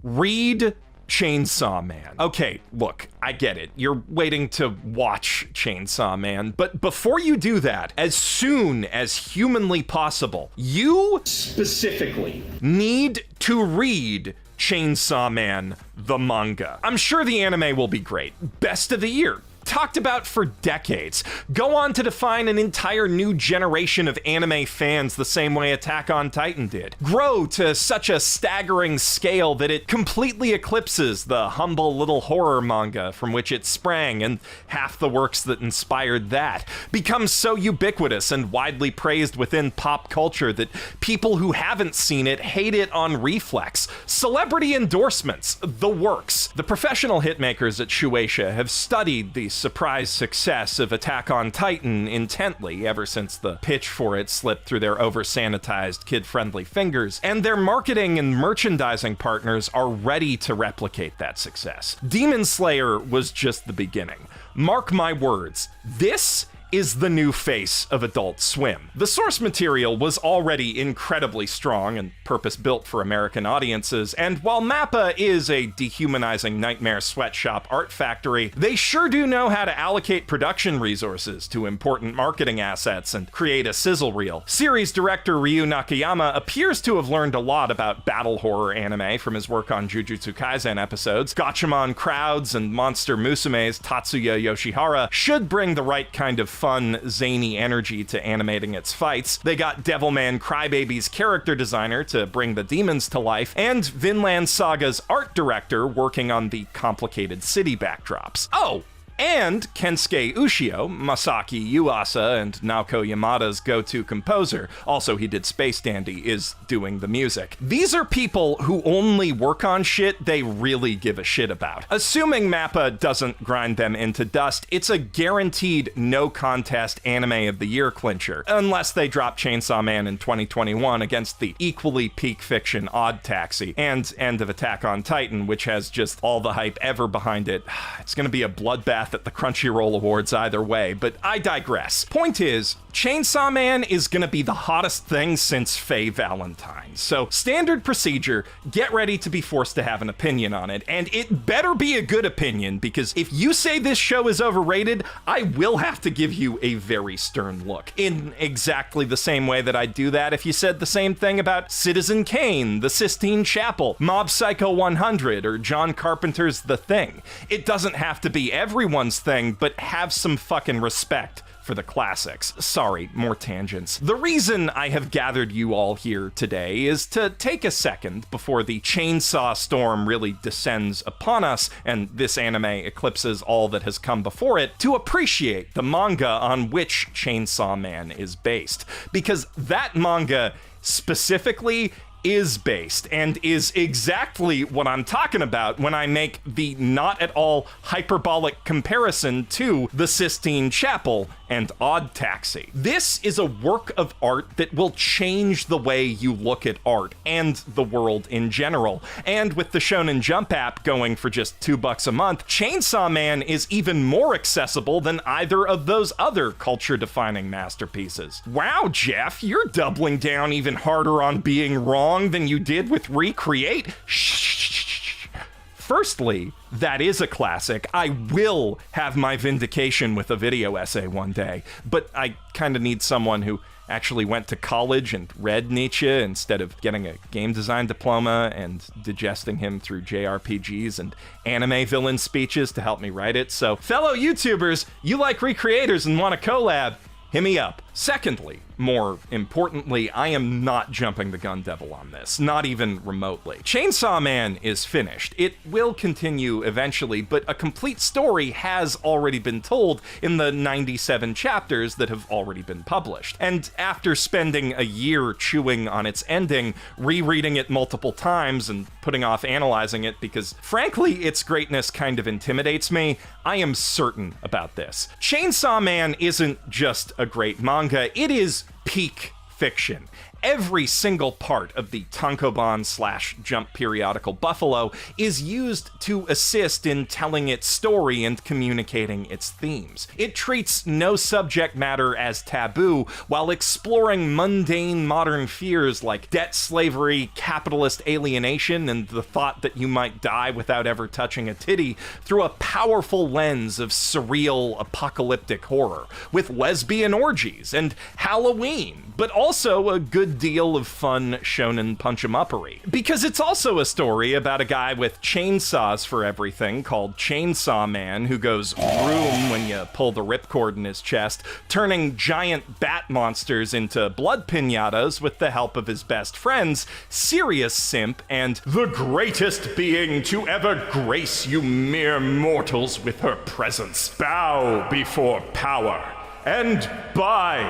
Read Chainsaw Man. Okay, look, I get it. You're waiting to watch Chainsaw Man, but before you do that, as soon as humanly possible, you specifically need to read Chainsaw Man, the manga. I'm sure the anime will be great. Best of the year. Talked about for decades. Go on to define an entire new generation of anime fans the same way Attack on Titan did. Grow to such a staggering scale that it completely eclipses the humble little horror manga from which it sprang and half the works that inspired that. Become so ubiquitous and widely praised within pop culture that people who haven't seen it hate it on reflex. Celebrity endorsements, the works. The professional hitmakers at Shueisha have studied the surprise success of Attack on Titan intently ever since the pitch for it slipped through their over-sanitized, kid-friendly fingers, and their marketing and merchandising partners are ready to replicate that success. Demon Slayer was just the beginning. Mark my words, this is the new face of Adult Swim. The source material was already incredibly strong and purpose-built for American audiences, and while MAPPA is a dehumanizing nightmare sweatshop art factory, they sure do know how to allocate production resources to important marketing assets and create a sizzle reel. Series director Ryu Nakayama appears to have learned a lot about battle horror anime from his work on Jujutsu Kaisen episodes. Gatchaman Crowds and Monster Musume's Tatsuya Yoshihara should bring the right kind of fun, zany energy to animating its fights. They got Devilman Crybaby's character designer to bring the demons to life, and Vinland Saga's art director working on the complicated city backdrops. Oh! And Kensuke Ushio, Masaki Yuasa and Naoko Yamada's go-to composer, also he did Space Dandy, is doing the music. These are people who only work on shit they really give a shit about. Assuming MAPPA doesn't grind them into dust, it's a guaranteed no-contest anime of the year clincher, unless they drop Chainsaw Man in 2021 against the equally peak fiction Odd Taxi, and End of Attack on Titan, which has just all the hype ever behind it. It's gonna be a bloodbath at the Crunchyroll Awards either way, but I digress. Point is, Chainsaw Man is gonna be the hottest thing since Faye Valentine. So, standard procedure, get ready to be forced to have an opinion on it, and it better be a good opinion, because if you say this show is overrated, I will have to give you a very stern look. In exactly the same way that I'd do that if you said the same thing about Citizen Kane, The Sistine Chapel, Mob Psycho 100, or John Carpenter's The Thing. It doesn't have to be everyone's thing, but have some fucking respect for the classics. Sorry, more tangents. The reason I have gathered you all here today is to take a second before the chainsaw storm really descends upon us and this anime eclipses all that has come before it, to appreciate the manga on which Chainsaw Man is based. Because that manga specifically is based and is exactly what I'm talking about when I make the not at all hyperbolic comparison to the Sistine Chapel and Odd Taxi. This is a work of art that will change the way you look at art and the world in general. And with the Shonen Jump app going for just $2 a month, Chainsaw Man is even more accessible than either of those other culture-defining masterpieces. Wow, Jeff, you're doubling down even harder on being wrong than you did with Recreate? Shh. Firstly, that is a classic. I will have my vindication with a video essay one day, but I kind of need someone who actually went to college and read Nietzsche instead of getting a game design diploma and digesting him through JRPGs and anime villain speeches to help me write it. So, fellow YouTubers, you like Recreators and want a collab, hit me up. Secondly, more importantly, I am not jumping the gun devil on this, not even remotely. Chainsaw Man is finished. It will continue eventually, but a complete story has already been told in the 97 chapters that have already been published. And after spending a year chewing on its ending, rereading it multiple times and putting off analyzing it because, frankly, its greatness kind of intimidates me, I am certain about this. Chainsaw Man isn't just a great manga, it is peak fiction. every single part of the Tankobon/Jump periodical Buffalo is used to assist in telling its story and communicating its themes. It treats no subject matter as taboo while exploring mundane modern fears like debt, slavery, capitalist alienation, and the thought that you might die without ever touching a titty through a powerful lens of surreal apocalyptic horror, with lesbian orgies and Halloween, but also a good deal of fun shonen punch-em-uppery. Because it's also a story about a guy with chainsaws for everything called Chainsaw Man who goes vroom when you pull the ripcord in his chest, turning giant bat monsters into blood piñatas with the help of his best friends, Serious Simp, and the greatest being to ever grace you mere mortals with her presence. Bow before power and buy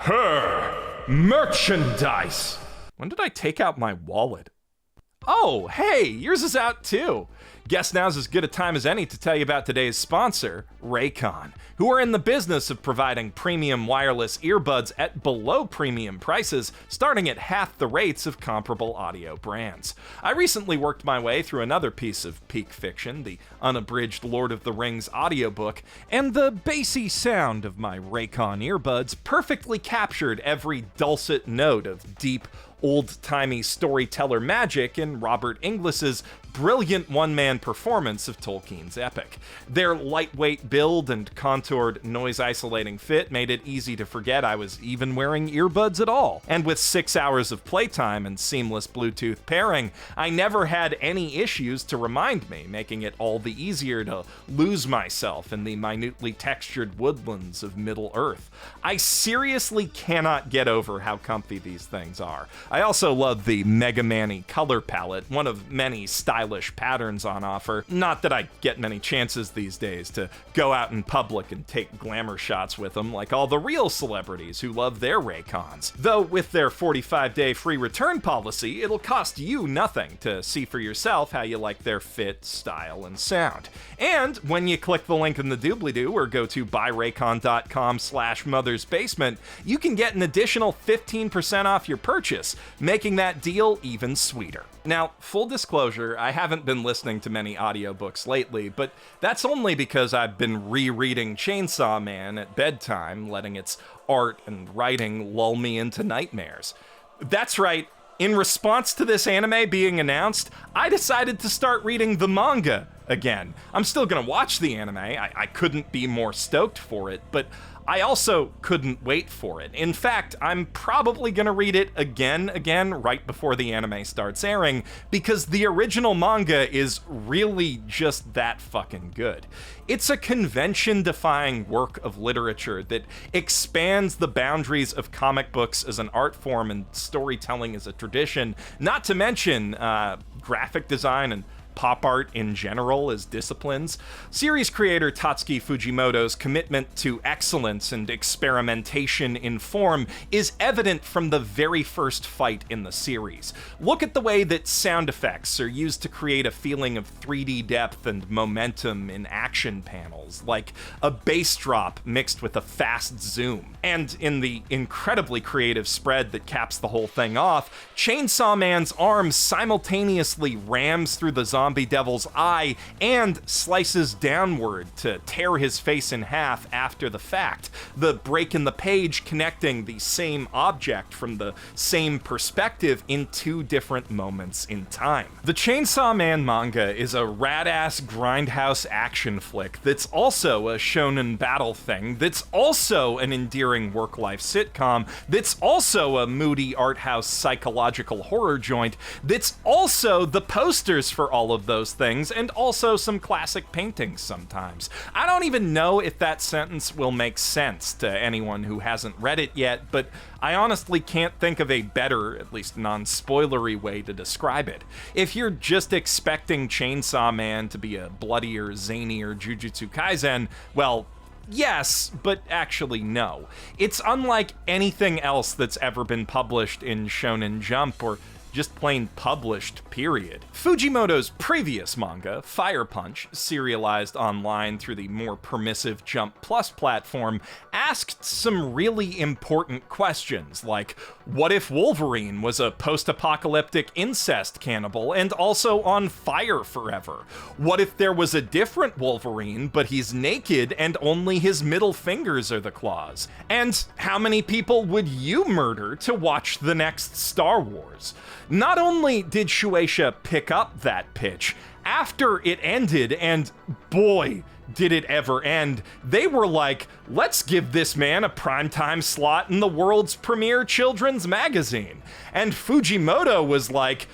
her merchandise. When did I take out my wallet? Oh, hey, yours is out too. Guess now's as good a time as any to tell you about today's sponsor, Raycon, who are in the business of providing premium wireless earbuds at below premium prices, starting at half the rates of comparable audio brands. I recently worked my way through another piece of peak fiction, the unabridged Lord of the Rings audiobook, and the bassy sound of my Raycon earbuds perfectly captured every dulcet note of deep, old-timey storyteller magic in Robert Inglis's brilliant one-man performance of Tolkien's epic. Their lightweight build and contoured noise-isolating fit made it easy to forget I was even wearing earbuds at all. And with 6 hours of playtime and seamless Bluetooth pairing, I never had any issues to remind me, making it all the easier to lose myself in the minutely textured woodlands of Middle-earth. I seriously cannot get over how comfy these things are. I also love the Mega Man-y color palette, one of many stylish patterns on offer. Not that I get many chances these days to go out in public and take glamour shots with them like all the real celebrities who love their Raycons. Though with their 45-day free return policy, it'll cost you nothing to see for yourself how you like their fit, style, and sound. And when you click the link in the doobly-doo or go to buyraycon.com/mothersbasement, you can get an additional 15% off your purchase, making that deal even sweeter. Now, full disclosure, I haven't been listening to many audiobooks lately, but that's only because I've been rereading Chainsaw Man at bedtime, letting its art and writing lull me into nightmares. That's right, in response to this anime being announced, I decided to start reading the manga again. I'm still gonna watch the anime, I couldn't be more stoked for it, but I also couldn't wait for it. In fact, I'm probably gonna read it again right before the anime starts airing, because the original manga is really just that fucking good. It's a convention-defying work of literature that expands the boundaries of comic books as an art form and storytelling as a tradition, not to mention graphic design and pop art in general as disciplines. Series creator Tatsuki Fujimoto's commitment to excellence and experimentation in form is evident from the very first fight in the series. Look at the way that sound effects are used to create a feeling of 3D depth and momentum in action panels, like a bass drop mixed with a fast zoom. And in the incredibly creative spread that caps the whole thing off, Chainsaw Man's arm simultaneously rams through the zombie devil's eye and slices downward to tear his face in half after the fact, the break in the page connecting the same object from the same perspective in two different moments in time. The Chainsaw Man manga is a rad-ass grindhouse action flick that's also a shonen battle thing, that's also an endearing work-life sitcom, that's also a moody art house psychological horror joint, that's also the posters for all of those things, and also some classic paintings sometimes. I don't even know if that sentence will make sense to anyone who hasn't read it yet, but I honestly can't think of a better, at least non-spoilery way to describe it. If you're just expecting Chainsaw Man to be a bloodier, zanier Jujutsu Kaisen, well, yes, but actually no. It's unlike anything else that's ever been published in Shonen Jump or just plain published, period. Fujimoto's previous manga, Fire Punch, serialized online through the more permissive Jump Plus platform, asked some really important questions, like, what if Wolverine was a post-apocalyptic incest cannibal and also on fire forever? What if there was a different Wolverine, but he's naked and only his middle fingers are the claws? And how many people would you murder to watch the next Star Wars? Not only did Shueisha pick up that pitch, after it ended, and boy, did it ever end, they were like, let's give this man a primetime slot in the world's premier children's magazine. And Fujimoto was like,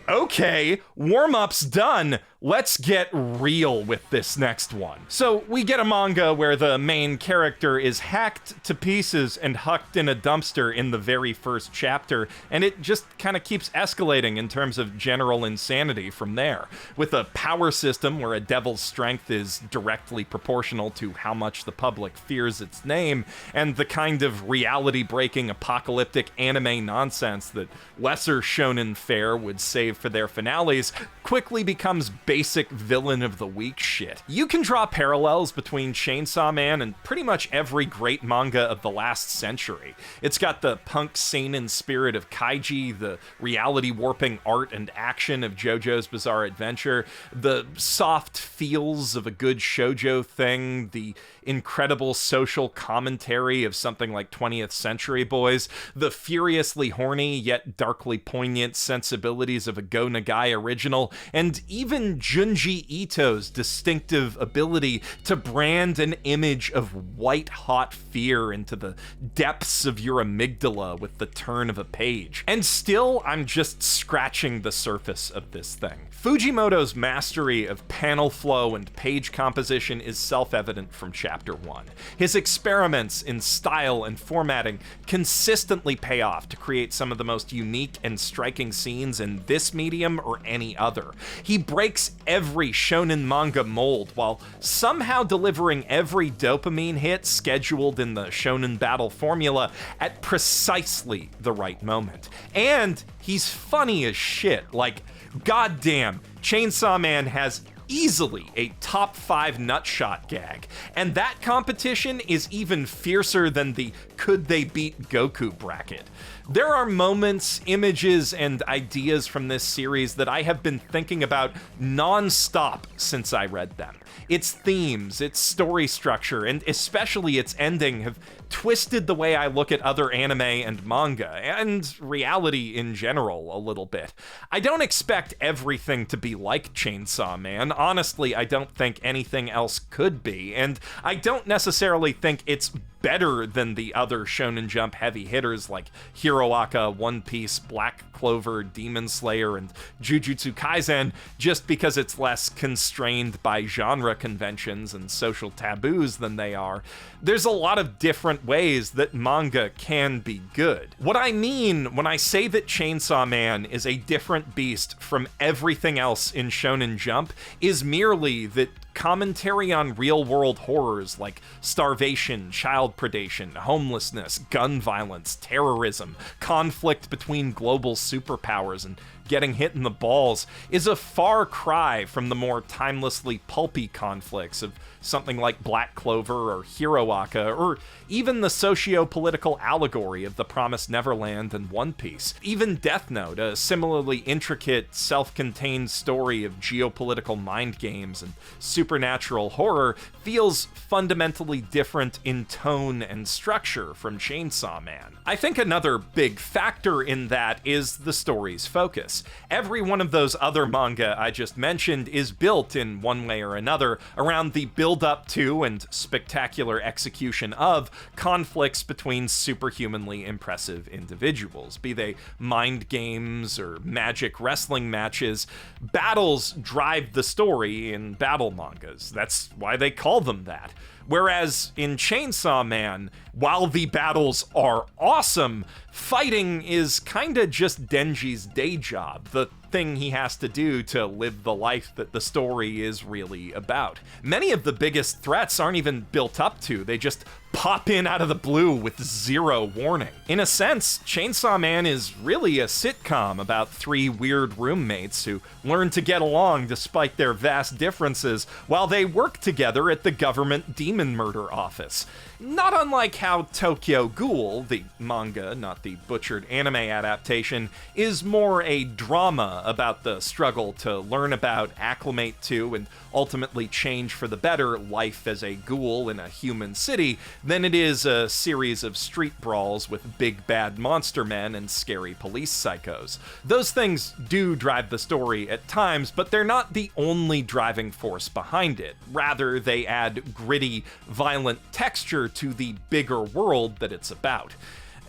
okay, warm-up's done. Let's get real with this next one. So we get a manga where the main character is hacked to pieces and hucked in a dumpster in the very first chapter, and it just kind of keeps escalating in terms of general insanity from there, with a power system where a devil's strength is directly proportional to how much the public fears its name, and the kind of reality-breaking apocalyptic anime nonsense that lesser shonen fare would save for their finales quickly becomes basic villain of the week shit. You can draw parallels between Chainsaw Man and pretty much every great manga of the last century. It's got the punk seinen spirit of Kaiji, the reality warping art and action of JoJo's Bizarre Adventure, the soft feels of a good shoujo thing, the incredible social commentary of something like 20th Century Boys, the furiously horny yet darkly poignant sensibilities of a Go Nagai original, and even Junji Ito's distinctive ability to brand an image of white-hot fear into the depths of your amygdala with the turn of a page. And still, I'm just scratching the surface of this thing. Fujimoto's mastery of panel flow and page composition is self-evident from Chapter 1. His experiments in style and formatting consistently pay off to create some of the most unique and striking scenes in this medium or any other. He breaks every shonen manga mold while somehow delivering every dopamine hit scheduled in the shonen battle formula at precisely the right moment. And he's funny as shit, like, goddamn, Chainsaw Man has easily a top 5 nutshot gag, and that competition is even fiercer than the could they beat Goku bracket. There are moments, images, and ideas from this series that I have been thinking about non-stop since I read them. Its themes, its story structure, and especially its ending have twisted the way I look at other anime and manga, and reality in general a little bit. I don't expect everything to be like Chainsaw Man. Honestly, I don't think anything else could be, and I don't necessarily think it's better than the other Shonen Jump heavy hitters like Hiroaka, One Piece, Black Clover, Demon Slayer, and Jujutsu Kaisen just because it's less constrained by genre conventions and social taboos than they are. There's a lot of different ways that manga can be good. What I mean when I say that Chainsaw Man is a different beast from everything else in Shonen Jump is merely that commentary on real-world horrors like starvation, child predation, homelessness, gun violence, terrorism, conflict between global superpowers, and getting hit in the balls is a far cry from the more timelessly pulpy conflicts of something like Black Clover or Hiroaka, or even the socio-political allegory of The Promised Neverland and One Piece. Even Death Note, a similarly intricate, self-contained story of geopolitical mind games and supernatural horror, feels fundamentally different in tone and structure from Chainsaw Man. I think another big factor in that is the story's focus. Every one of those other manga I just mentioned is built in one way or another around the build-up to and spectacular execution of conflicts between superhumanly impressive individuals, be they mind games or magic wrestling matches. Battles drive the story in battle mangas. That's why they call them that. Whereas in Chainsaw Man, while the battles are awesome, fighting is kinda just Denji's day job, the thing he has to do to live the life that the story is really about. Many of the biggest threats aren't even built up to, they just pop in out of the blue with zero warning. In a sense, Chainsaw Man is really a sitcom about three weird roommates who learn to get along despite their vast differences while they work together at the government demon murder office. Not unlike how Tokyo Ghoul, the manga, not the butchered anime adaptation, is more a drama about the struggle to learn about, acclimate to, and ultimately change for the better life as a ghoul in a human city than it is a series of street brawls with big bad monster men and scary police psychos. Those things do drive the story at times, but they're not the only driving force behind it. Rather, they add gritty, violent texture to the bigger world that it's about.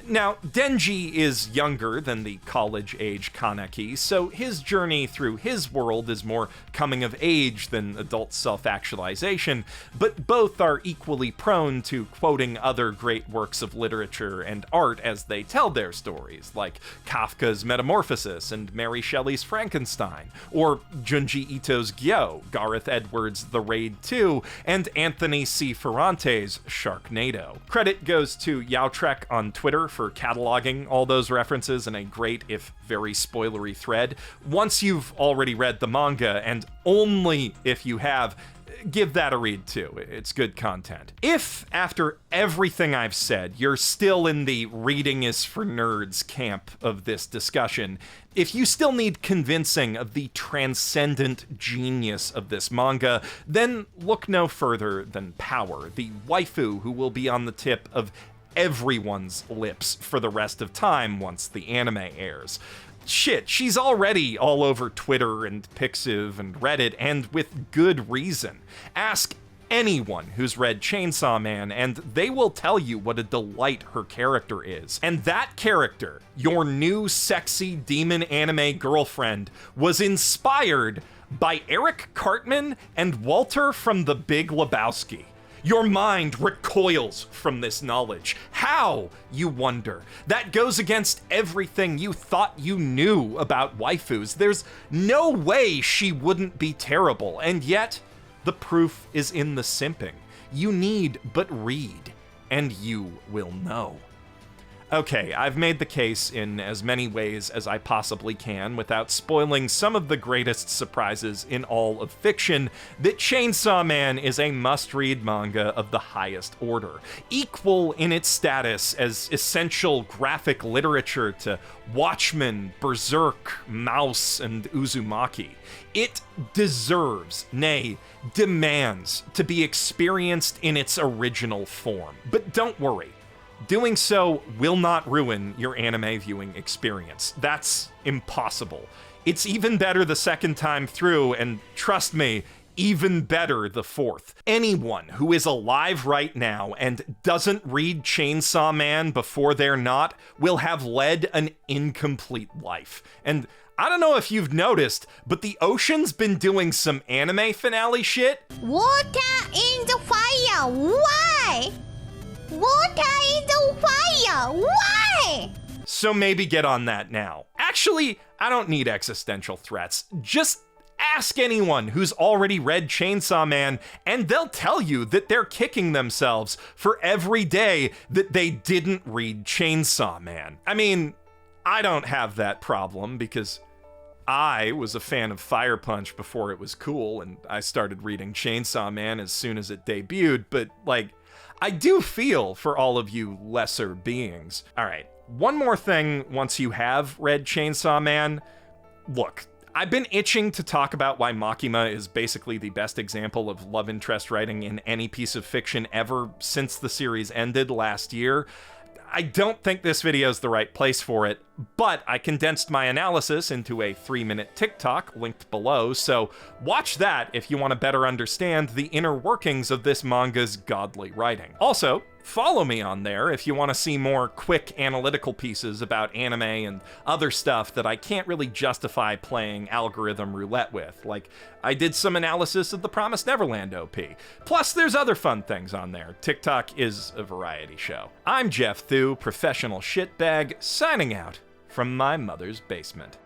Now, Denji is younger than the college-age Kaneki, so his journey through his world is more coming of age than adult self-actualization, but both are equally prone to quoting other great works of literature and art as they tell their stories, like Kafka's Metamorphosis and Mary Shelley's Frankenstein, or Junji Ito's Gyo, Gareth Edwards' The Raid 2, and Anthony C. Ferrante's Sharknado. Credit goes to Yowtrek on Twitter for cataloging all those references in a great, if very spoilery thread. Once you've already read the manga, and only if you have, give that a read too. It's good content. If, after everything I've said, you're still in the reading is for nerds camp of this discussion, if you still need convincing of the transcendent genius of this manga, then look no further than Power, the waifu who will be on the tip of everyone's lips for the rest of time once the anime airs. Shit, she's already all over Twitter and Pixiv and Reddit, and with good reason. Ask anyone who's read Chainsaw Man, and they will tell you what a delight her character is. And that character, your new sexy demon anime girlfriend, was inspired by Eric Cartman and Walter from The Big Lebowski. Your mind recoils from this knowledge. How, you wonder? That goes against everything you thought you knew about waifus. There's no way she wouldn't be terrible, and yet, the proof is in the simping. You need but read, and you will know. Okay, I've made the case in as many ways as I possibly can without spoiling some of the greatest surprises in all of fiction that Chainsaw Man is a must-read manga of the highest order, equal in its status as essential graphic literature to Watchmen, Berserk, Mouse, and Uzumaki. It deserves, nay, demands to be experienced in its original form. But don't worry. Doing so will not ruin your anime viewing experience. That's impossible. It's even better the second time through, and trust me, even better the fourth. Anyone who is alive right now and doesn't read Chainsaw Man before they're not will have led an incomplete life. And I don't know if you've noticed, but the ocean's been doing some anime finale shit. Water in the fire, why? Water in the fire! Why? So maybe get on that now. Actually, I don't need existential threats. Just ask anyone who's already read Chainsaw Man, and they'll tell you that they're kicking themselves for every day that they didn't read Chainsaw Man. I mean, I don't have that problem because I was a fan of Fire Punch before it was cool, and I started reading Chainsaw Man as soon as it debuted, but like, I do feel for all of you lesser beings. All right, one more thing once you have read Chainsaw Man. Look, I've been itching to talk about why Makima is basically the best example of love interest writing in any piece of fiction ever since the series ended last year. I don't think this video is the right place for it, but I condensed my analysis into a 3-minute TikTok linked below, so watch that if you want to better understand the inner workings of this manga's godly writing. Also, follow me on there if you want to see more quick analytical pieces about anime and other stuff that I can't really justify playing algorithm roulette with. Like, I did some analysis of the Promised Neverland OP. Plus, there's other fun things on there. TikTok is a variety show. I'm Jeff Thu, professional shitbag, signing out from my mother's basement.